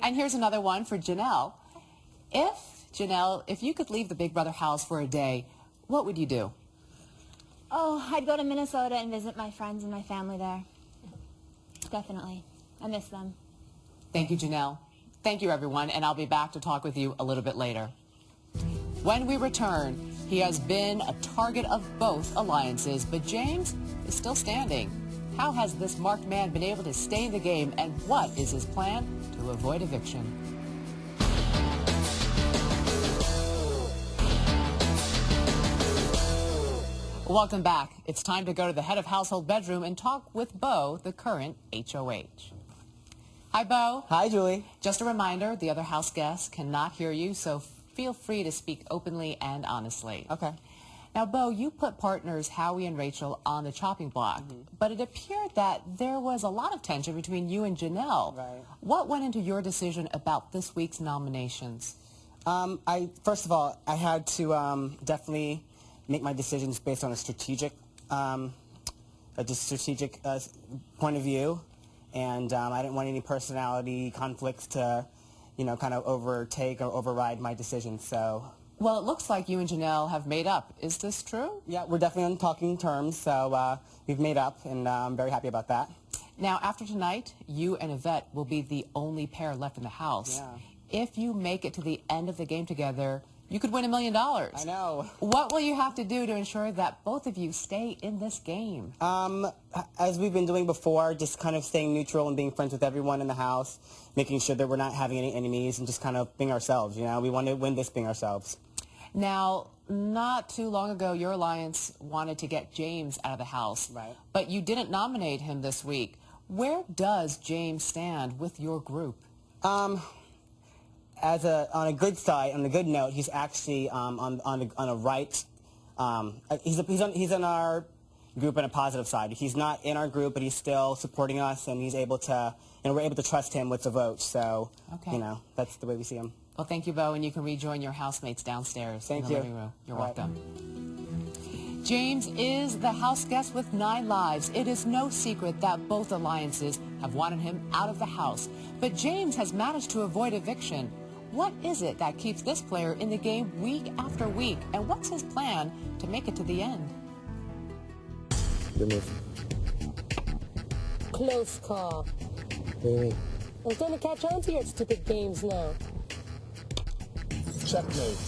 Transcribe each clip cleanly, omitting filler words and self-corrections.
And here's another one for Janelle. Janelle, if you could leave the Big Brother house for a day, what would you do? Oh, I'd go to Minnesota and visit my friends and my family there. Definitely. I miss them. Thank you, Janelle. Thank you, everyone, and I'll be back to talk with you a little bit later. When we return, he has been a target of both alliances, but James is still standing. How has this marked man been able to stay in the game, and what is his plan to avoid eviction? Welcome back. It's time to go to the head of household bedroom and talk with Bo, the current HOH. Hi, Bo. Hi, Julie. Just a reminder, the other house guests cannot hear you, so feel free to speak openly and honestly. Okay. Now, Bo, you put partners Howie and Rachel on the chopping block, but it appeared that there was a lot of tension between you and Janelle. Right. What went into your decision about this week's nominations? First of all, I had to definitely make my decisions based on a strategic point of view, and I didn't want any personality conflicts to, kind of overtake or override my decision. So. Well, it looks like you and Janelle have made up. Is this true? Yeah, we're definitely on talking terms, so we've made up, and I'm very happy about that. Now, after tonight, you and Yvette will be the only pair left in the house. Yeah. If you make it to the end of the game together, you could win $1 million. I know. What will you have to do to ensure that both of you stay in this game? As we've been doing before, just kind of staying neutral and being friends with everyone in the house, making sure that we're not having any enemies, and just kind of being ourselves, We want to win this being ourselves. Now, not too long ago, your alliance wanted to get James out of the house. Right. But you didn't nominate him this week. Where does James stand with your group? On a good side, on a good note, he's actually on a right. He's on our group on a positive side. He's not in our group, but he's still supporting us, and he's able to, we're able to trust him with the vote. So, okay. That's the way we see him. Well, thank you, Bo, and you can rejoin your housemates downstairs in the living room. You're welcome. James is the house guest with 9 lives. It is no secret that both alliances have wanted him out of the house. But James has managed to avoid eviction. What is it that keeps this player in the game week after week? And what's his plan to make it to the end? Good move. Close call. What do you mean? I'm starting to catch on to your stupid games now. Checkmate.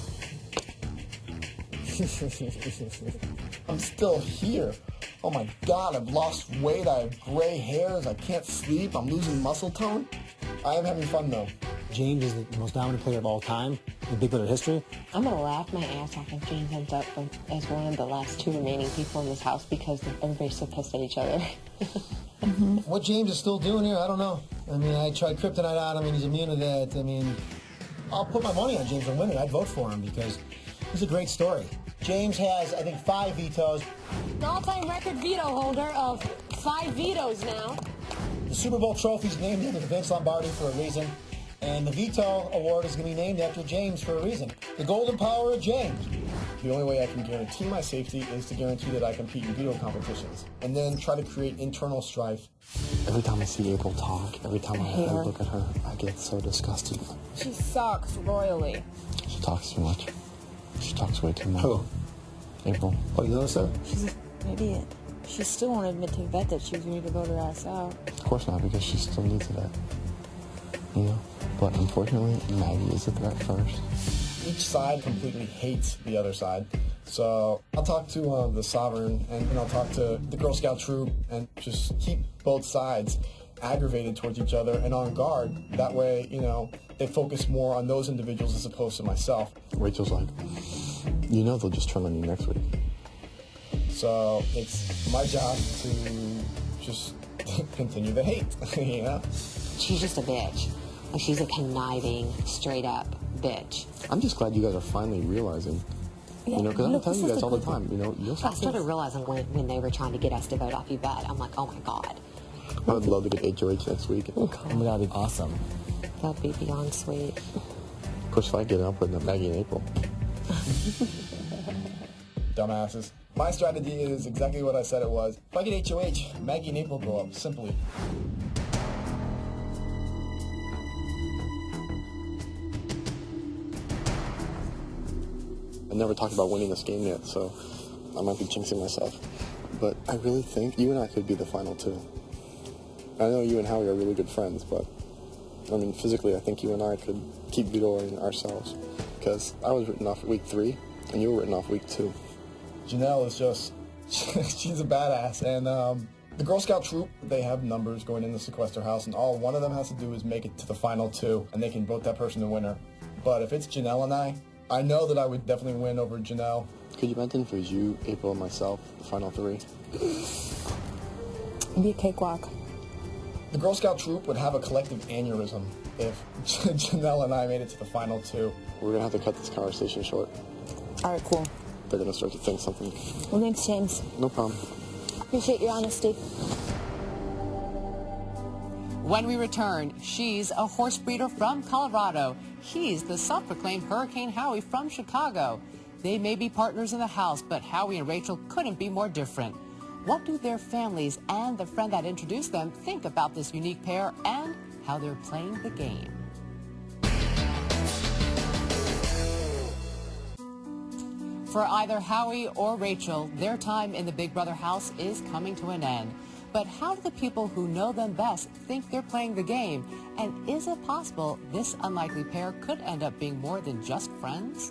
I'm still here. Oh my God, I've lost weight, I have gray hairs, I can't sleep, I'm losing muscle tone. I am having fun though. James is the most dominant player of all time in Big Brother history. I'm going to laugh my ass off if James ends up as one of the last 2 remaining people in this house because everybody's so pissed at each other. What James is still doing here, I don't know. I mean, I tried kryptonite on him and he's immune to that. I mean, I'll put my money on James and win it. I'd vote for him because it's a great story. James has, I think, 5 vetoes. The all-time record veto holder of 5 vetoes now. The Super Bowl trophy's named after Vince Lombardi for a reason. And the veto award is going to be named after James for a reason. The golden power of James. The only way I can guarantee my safety is to guarantee that I compete in veto competitions and then try to create internal strife. Every time I see April talk, every time I look at her, I get so disgusted. She sucks royally. She talks too much. She talks way too much. Who? April. Oh, you notice that? She's an idiot. She still won't admit to Yvette that she was ready to vote her ass out. Of course not, because she still needs that. But unfortunately, Maggie is the threat first. Each side completely hates the other side. So I'll talk to the Sovereign and I'll talk to the Girl Scout troop and just keep both sides aggravated towards each other and on guard. That way, they focus more on those individuals as opposed to myself. Rachel's like, they'll just turn on you next week. So it's my job to just continue the hate, She's just a bitch. She's a conniving, straight-up bitch. I'm just glad you guys are finally realizing, because I'm telling you guys all the time, I started realizing when they were trying to get us to vote off Yvette, I'm like, oh my God. I would love to get HOH next week. Oh, that'd be awesome. That'd be beyond sweet. Of course, if I get it, I'll put in Maggie and April. Dumbasses. My strategy is exactly what I said it was. If I get HOH, Maggie and April go up, simply. I never talked about winning this game yet, so I might be jinxing myself. But I really think you and I could be the final two. I know you and Howie are really good friends, but I mean, physically, I think you and I could keep vetoing ourselves. Because I was written off at week 3, and you were written off week 2. Janelle is just, she's a badass. And the Girl Scout troop, they have numbers going in the sequester house, and all one of them has to do is make it to the final 2, and they can vote that person the winner. But if it's Janelle and I know that I would definitely win over Janelle. Could you imagine if it was you, April, and myself, the final 3? It'd be a cakewalk. The Girl Scout troop would have a collective aneurysm if Janelle and I made it to the final 2. We're going to have to cut this conversation short. All right, cool. They're going to start to think something. Well, thanks, James. No problem. Appreciate your honesty. When we return, she's a horse breeder from Colorado. He's the self-proclaimed Hurricane Howie from Chicago. They may be partners in the house, but Howie and Rachel couldn't be more different. What do their families and the friend that introduced them think about this unique pair and how they're playing the game? For either Howie or Rachel, their time in the Big Brother house is coming to an end. But how do the people who know them best think they're playing the game? And is it possible this unlikely pair could end up being more than just friends?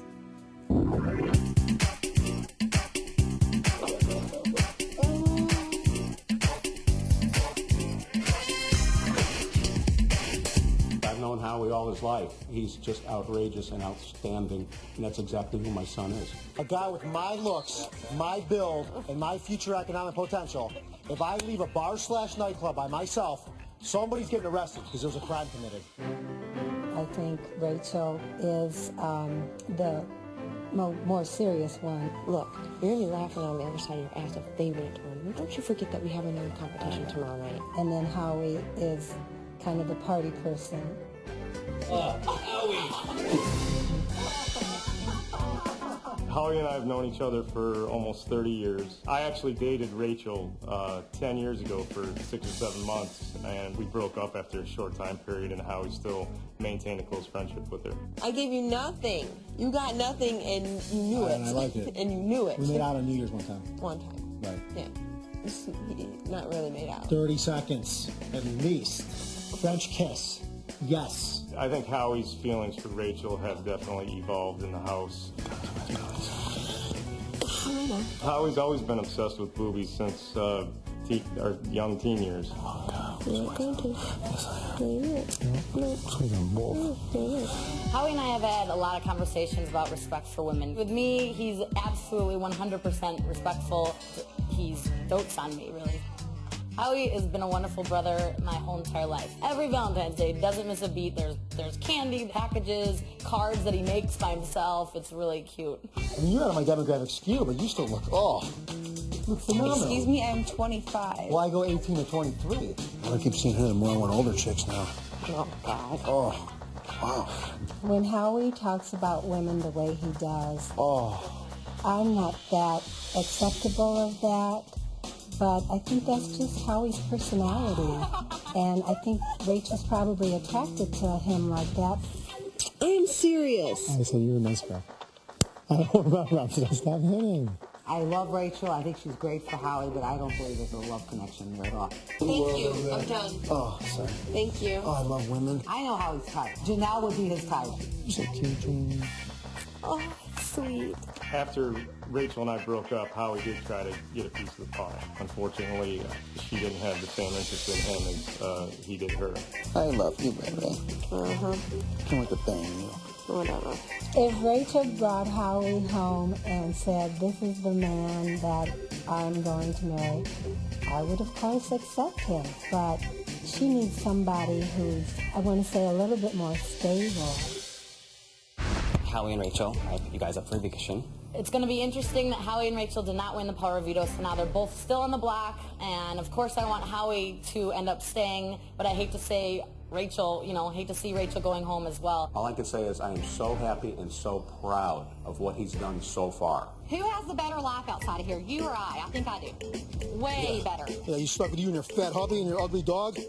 I've known Howie all his life. He's just outrageous and outstanding, and that's exactly who my son is. A guy with my looks, my build, and my future economic potential, if I leave a bar/nightclub by myself, somebody's getting arrested because there's a crime committed. I think Rachel is the more serious one. Look, you're going to be laughing on the other side of your ass if they win a tournament. Don't you forget that we have another competition tomorrow night. And then Howie is kind of the party person. Howie and I have known each other for almost 30 years. I actually dated Rachel 10 years ago for 6 or 7 months, and we broke up after a short time period, and Howie still maintained a close friendship with her. I gave you nothing. You got nothing, and you knew it. And I liked it. And you knew it. We made out on New Year's one time. One time. Right. Yeah. Not really made out. 30 seconds, at least. French kiss. Yes. I think Howie's feelings for Rachel have definitely evolved in the house. Howie's always been obsessed with boobies since our young teen years. Howie and I have had a lot of conversations about respect for women. With me, he's absolutely 100% respectful. He dotes on me, really. Howie has been a wonderful brother my whole entire life. Every Valentine's Day, doesn't miss a beat. There's candy, packages, cards that he makes by himself. It's really cute. I mean, you're out of my demographic skew, but you still look, look phenomenal. Excuse me, I'm 25. Well, I go 18 to 23. I keep seeing her more and more older chicks now. Oh, God. Oh, wow. When Howie talks about women the way he does, I'm not that acceptable of that. But I think that's just Howie's personality. And I think Rachel's probably attracted to him like that. I am serious. I said you're a nice girl. I don't remember. Stop hitting. I love Rachel. I think she's great for Howie, but I don't believe there's a love connection there at all. Thank you. I'm done. Oh, sorry. Thank you. Oh, I love women. I know Howie's type. Janelle would be his type. You're so cute, Jane. Oh, sweet. After Rachel and I broke up, Howie did try to get a piece of the pie. Unfortunately, she didn't have the same interest in him as he did her. I love you, baby. Uh-huh. Can't wait to bang you. Whatever. If Rachel brought Howie home and said, this is the man that I'm going to marry, I would of course accept him. But she needs somebody who's, I want to say, a little bit more stable. Howie and Rachel, I put you guys up for eviction. It's going to be interesting that Howie and Rachel did not win the power veto, so now they're both still on the block. And of course I want Howie to end up staying, but I hate to say Rachel, hate to see Rachel going home as well. All I can say is I am so happy and so proud of what he's done so far. Who has the better life outside of here, you or I? I think I do. Way better. Yeah, you stuck with you and your fat hubby and your ugly dog?